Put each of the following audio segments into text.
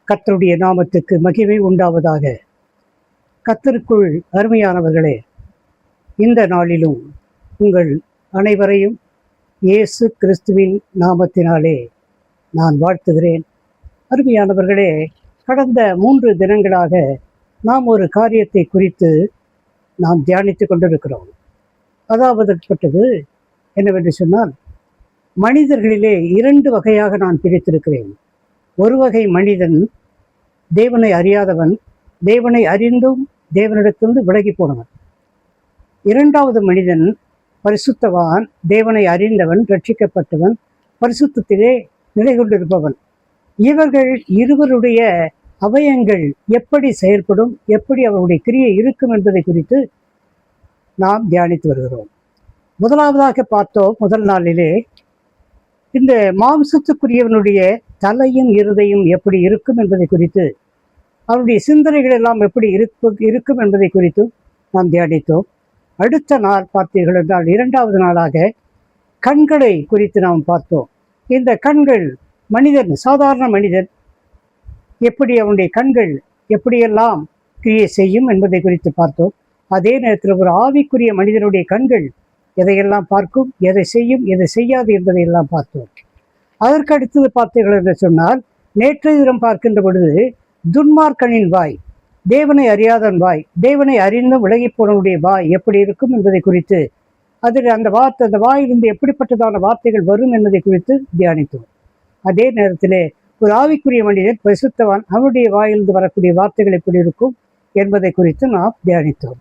கர்த்தருடைய நாமத்துக்கு மகிமை உண்டாவதாக. கர்த்தருக்குள் அருமையானவர்களே, இந்த நாளிலும் உங்கள் அனைவரையும் இயேசு கிறிஸ்துவின் நாமத்தினாலே நான் வாழ்த்துகிறேன். அருமையானவர்களே, கடந்த 3 தினங்களாக நாம் ஒரு காரியத்தை குறித்து நாம் தியானித்து கொண்டிருக்கிறோம். அதாவதுப்பட்டது என்னவென்று சொன்னால், மனிதர்களிலே 2 வகையாக நான் பிரித்திருக்கிறேன். ஒரு வகை மனிதன் தேவனை அறியாதவன், தேவனை அறிந்தும் தேவனிடத்திலிருந்து விலகி போனவன். 2வது மனிதன் பரிசுத்தவான், தேவனை அறிந்தவன், ரட்சிக்கப்பட்டவன், பரிசுத்தத்திலே நிலை கொண்டிருப்பவன். இவர்கள் இருவருடைய அவயங்கள் எப்படி செயல்படும், எப்படி அவருடைய கிரியை இருக்கும் என்பதை குறித்து நாம் தியானித்து வருகிறோம். முதலாவதாக பார்த்தோம், முதல் நாளிலே இந்த மாம்சத்துக்குரியவனுடைய தலையும் இருதையும் எப்படி இருக்கும் என்பதை குறித்து, அவருடைய சிந்தனைகள் எல்லாம் எப்படி இருக்கும் என்பதை குறித்தும் நாம் தியானித்தோம். அடுத்த நாள் பார்த்தீர்கள் என்றால் 2வது நாளாக கண்களை குறித்து நாம் பார்த்தோம். இந்த கண்கள், மனிதன், சாதாரண மனிதன் எப்படி அவனுடைய கண்கள் எப்படியெல்லாம் கிரியை செய்யும் என்பதை குறித்து பார்த்தோம். அதே நேரத்தில் ஒரு ஆவிக்குரிய மனிதனுடைய கண்கள் எதையெல்லாம் பார்க்கும், எதை செய்யும், எதை செய்யாது என்பதையெல்லாம் பார்த்தோம். அதற்கு அடுத்தது பார்த்தீர்கள் என்று சொன்னால், நேற்றைய தினம் பார்க்கின்ற பொழுது துன்மார்க்கனின் வாய், தேவனை அறியாதன் வாய், தேவனை அறிந்தும் விலகி போனவனுடைய வாய் எப்படி இருக்கும் என்பதை குறித்து, அதில் அந்த வாயிலிருந்து எப்படிப்பட்டதான வார்த்தைகள் வரும் என்பதை குறித்து தியானித்தோம். அதே நேரத்திலே ஒரு ஆவிக்குரிய மனிதன் பரிசுத்தவான், அவனுடைய வாயிலிருந்து வரக்கூடிய வார்த்தைகள் எப்படி இருக்கும் என்பதை குறித்து நாம் தியானித்தோம்.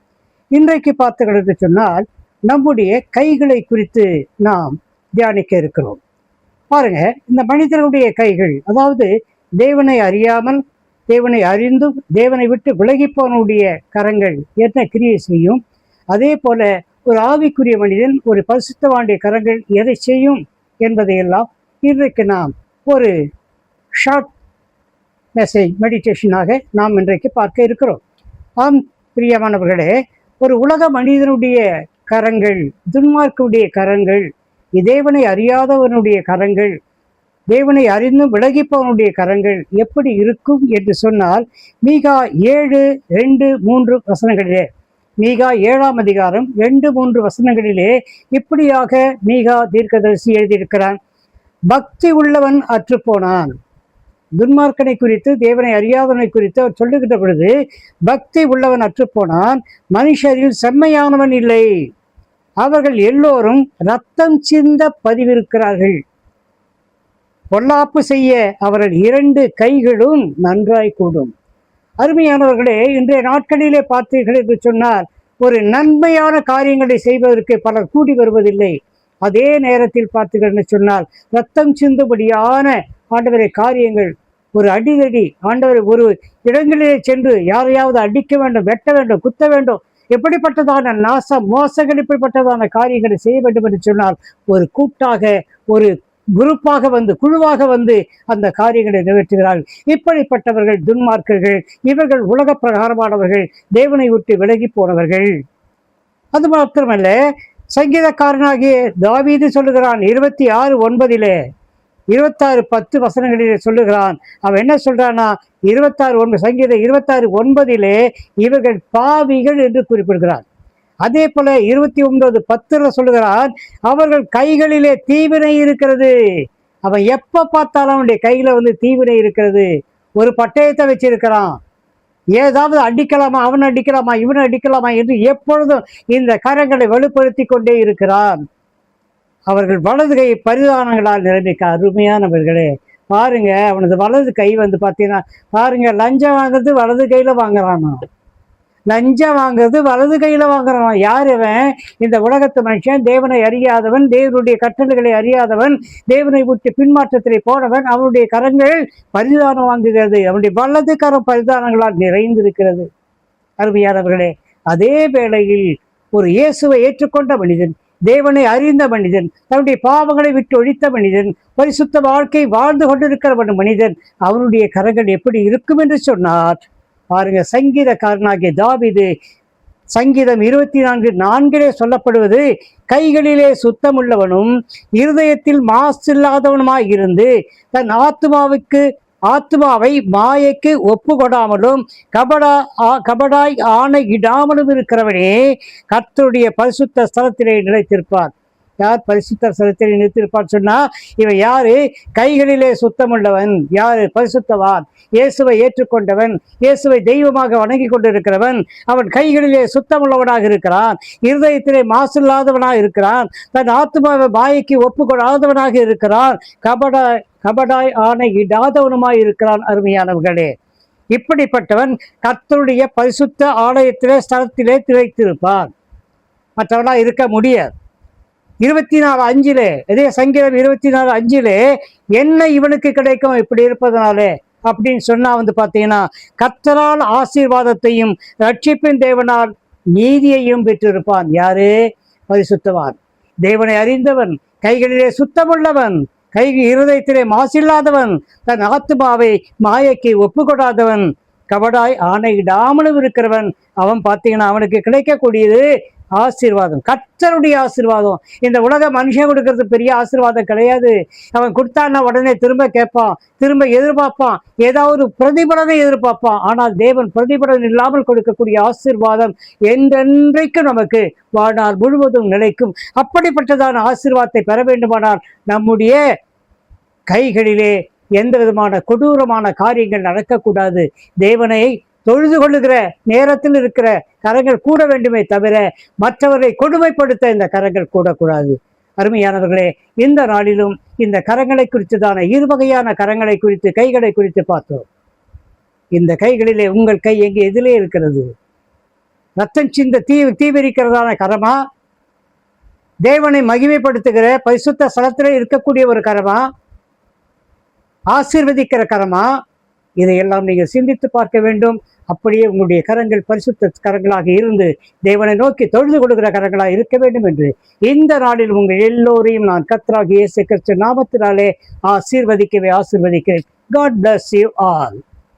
இன்றைக்கு பார்த்தீர்கள் என்று சொன்னால், நம்முடைய கைகளை குறித்து நாம் தியானிக்க இருக்கிறோம். பாருங்க, இந்த மனிதனுடைய கைகள், அதாவது தேவனை அறியாமல் தேவனை அறிந்தும் தேவனை விட்டு விலகி போனவுடைய கரங்கள் என்ன கிரியை செய்யும், அதே போல ஒரு ஆவிக்குரிய மனிதன், ஒரு பரிசுத்தவானுடைய கரங்கள் எதை செய்யும் என்பதையெல்லாம் இன்றைக்கு நாம் ஒரு ஷார்ட் மெசேஜ் மெடிடேஷனாக நாம் இன்றைக்கு பார்க்க இருக்கிறோம். ஆம் பிரியமானவர்களே, ஒரு உலக மனிதனுடைய கரங்கள், துன்மார்க்குடைய கரங்கள், தேவனை அறியாதவனுடைய கரங்கள், தேவனை அறிந்தும் விலகிப்பவனுடைய கரங்கள் எப்படி இருக்கும் என்று சொன்னால், மீகா 7:2-3 வசனங்களிலே, மீகா 7ஆம் அதிகாரம் 2-3 வசனங்களிலே இப்படியாக மீகா தீர்க்கதரிசி எழுதியிருக்கிறான். பக்தி உள்ளவன் அற்றுப்போனான். துன்மார்க்கனை குறித்து, தேவனை அறியாதவனை குறித்து அவர் சொல்லுகின்ற பொழுது, பக்தி உள்ளவன் அற்றுப்போனான், மனுஷரில் செம்மையானவன் இல்லை, அவர்கள் எல்லோரும் இரத்தம் சிந்த பதிவிருக்கிறார்கள், பொல்லாப்பு செய்ய அவர்கள் 2 கைகளும் நன்றாய் கூடும். அருமையானவர்களே, இன்றைய நாட்களிலே பார்த்தீர்கள் என்று சொன்னால், ஒரு நன்மையான காரியங்களை செய்வதற்கு பலர் கூடி வருவதில்லை. அதே நேரத்தில் பார்த்தீர்கள் என்று சொன்னால், இரத்தம் சிந்துபடியான ஆண்டவரை காரியங்கள், ஒரு அடிதடி, ஆண்டவர் ஒரு இடங்களிலே சென்று யாரையாவது அடிக்க வேண்டும், வெட்ட வேண்டும், குத்த வேண்டும், எப்படிப்பட்டதான நாசம், மோசங்கள், இப்படிப்பட்டதான காரியங்களை செய்ய வேண்டும் என்று சொன்னால், ஒரு கூட்டாக, ஒரு குரூப்பாக வந்து, குழுவாக வந்து அந்த காரியங்களை நிறைவேற்றுகிறார்கள். இப்படிப்பட்டவர்கள் துன்மார்க்கர்கள். இவர்கள் உலக பிரகாரமானவர்கள், தேவனை விட்டு விலகி போனவர்கள். அது மாத்திரமல்ல, சங்கீதக்காரனாகிய தாவீது சொல்லுகிறான் 26:9, 26:10 வசனங்களிலே சொல்லுகிறான். அவன் என்ன சொல்றானா, 26:9, சங்கீதம் 26:9 இவர்கள் பாவிகள் என்று குறிப்பிடுகிறான். அதே போல 29:10 சொல்லுகிறான், அவர்கள் கைகளிலே தீவினை இருக்கிறது. அவன் எப்ப பார்த்தாலும் அவனுடைய கையில வந்து தீவினை இருக்கிறது. ஒரு பட்டயத்தை வச்சிருக்கிறான், ஏதாவது அடிக்கலாமா, அவன் அடிக்கலாமா, இவனை அடிக்கலாமா என்று எப்பொழுதும் இந்த கரங்களை வலுப்படுத்தி கொண்டே இருக்கிறான். அவர்கள் வலது கை பரிதானங்களால் நிரம்பிக்க. அருமையானவர்களே, பாருங்க, அவனது வலது கை வந்து பார்த்தீங்கன்னா, பாருங்க, லஞ்சம் வாங்குறது வலது கையில வாங்குறானா, லஞ்சம் வாங்குறது வலது கையில வாங்குறான். யார் அவன்? இந்த உலகத்து மனுஷன், தேவனை அறியாதவன், தேவனுடைய கட்டளைகளை அறியாதவன், தேவனை விட்டு பின்மாற்றத்திலே போனவன். அவனுடைய கரங்கள் பரிதானம் வாங்குகிறது, அவனுடைய வலது கரம் பரிதானங்களால் நிறைந்திருக்கிறது. அருமையானவர்களே, அதே வேளையில் ஒரு இயேசுவை ஏற்றுக்கொண்ட மனிதன், தேவனை அறிந்த மனிதன், தன்னுடைய பாவங்களை விட்டு ஒழித்த மனிதன், பரிசுத்த வாழ்க்கை வாழ்ந்து கொண்டிருக்கிற மனிதன், அவனுடைய கரங்கள் எப்படி இருக்கும் என்று சொன்னார். பாருங்க, சங்கீதக்காரனாகிய தாவீது சங்கீதம் 24:4 சொல்லப்படுவது, கைகளிலே சுத்தமுள்ளவனும் இருதயத்தில் மாசில்லாதவனுமாய் இருந்து தன் ஆத்மாவுக்கு ஆத்மாவை மாயைக்கு ஒப்பு கொடாமலும் கபடாய் ஆணையிடாமலும் இருக்கிறவனே கர்த்தருடைய பரிசுத்த ஸ்தலத்திலே நிலைத்திருப்பார். யார் பரிசுத்த ஸ்தலத்திலே நிலைத்திருப்பார் சொன்னா, இவன் யாரு? கைகளிலே சுத்தமுள்ளவன். யாரு? பரிசுத்தவான். இயேசுவை ஏற்றுக்கொண்டவன், இயேசுவை தெய்வமாக வணங்கி கொண்டிருக்கிறவன். அவன் கைகளிலே சுத்தமுள்ளவனாக இருக்கிறான், இருதயத்திலே மாசில்லாதவனாக இருக்கிறான், தன் ஆத்மாவை மாயைக்கு ஒப்பு கொடாதவனாக இருக்கிறான், கபடாய் ஆணையிடாதவனுமாய் இருக்கிறான். அருமையானவர்களே, இப்படிப்பட்டவன் கர்த்தருடைய பரிசுத்த ஆலயத்திலே ஸ்தலத்திலே திளைத்திருப்பான். மற்றவனா இருக்க முடியாது. 24:5 இதே சங்கீதம் 24:5 என்ன இவனுக்கு கிடைக்கும் இப்படி இருப்பதனாலே அப்படின்னு சொன்னா பார்த்தீங்கன்னா, கர்த்தரால் ஆசீர்வாதத்தையும் ரட்சிப்பின் தேவனால் நீதியையும் பெற்றிருப்பான். யாரு? பரிசுத்தவான், தேவனை அறிந்தவன், கைகளிலே சுத்தமுள்ளவன், இருதயத்திலே மாசில்லாதவன், தன் ஆத்துமாவை மாயைக்கு ஒப்பு கொடாதவன், கபடாய் ஆணையிடாமலும் இருக்கிறவன். அவன் பார்த்தீங்கன்னா அவனுக்கு கிடைக்கக்கூடியது ஆசீர்வாதம், கர்த்தருடைய ஆசீர்வாதம். இந்த உலக மனுஷன் கொடுக்கறது பெரிய ஆசீர்வாதம் கிடையாது. அவன் கொடுத்தான்னா உடனே திரும்ப கேட்பான், திரும்ப எதிர்பார்ப்பான், ஏதாவது பிரதிபலனை எதிர்பார்ப்பான். ஆனால் தேவன் பிரதிபலன் இல்லாமல் கொடுக்கக்கூடிய ஆசீர்வாதம் என்றென்றைக்கும் நமக்கு வாழ்நாள் முழுவதும் நிலைக்கும். அப்படிப்பட்டதான ஆசீர்வாதத்தை பெற வேண்டுமானால் நம்முடைய கைகளிலே எந்த விதமான கொடூரமான காரியங்கள் நடக்கக்கூடாது. தேவனை தொழுது கொள்ளுகிற நேரத்தில் இருக்கிற கரங்கள் கூட வேண்டுமே தவிர மற்றவரை கொடுமைப்படுத்த இந்த கரங்கள் கூடக்கூடாது. அருமையானவர்களே, இந்த நாளிலும் இந்த கரங்களை குறித்துதான இருவகையான கரங்களை குறித்து, கைகளை குறித்து பார்த்தோம். இந்த கைகளிலே உங்கள் கை எங்கே எதிலே இருக்கிறது? ரத்தம் சிந்த தீவிரிக்கிறதான கரமா? தேவனை மகிமைப்படுத்துகிற பரிசுத்த ஸ்தலத்திலே இருக்கக்கூடிய ஒரு கரமா? ஆசீர்வதிக்கிற கரமா? இதையெல்லாம் நீங்கள் சிந்தித்து பார்க்க வேண்டும். அப்படியே உங்களுடைய கரங்கள் பரிசுத்த கரங்களாக இருந்து தேவனை நோக்கி தொழுது கொடுக்கிற கரங்களாக இருக்க வேண்டும் என்று இந்த நாளில் உங்கள் எல்லோரையும் நான் கர்த்தராகிய இயேசு கிறிஸ்து நாமத்தினாலே ஆசீர்வதிக்கிறேன். God bless you all.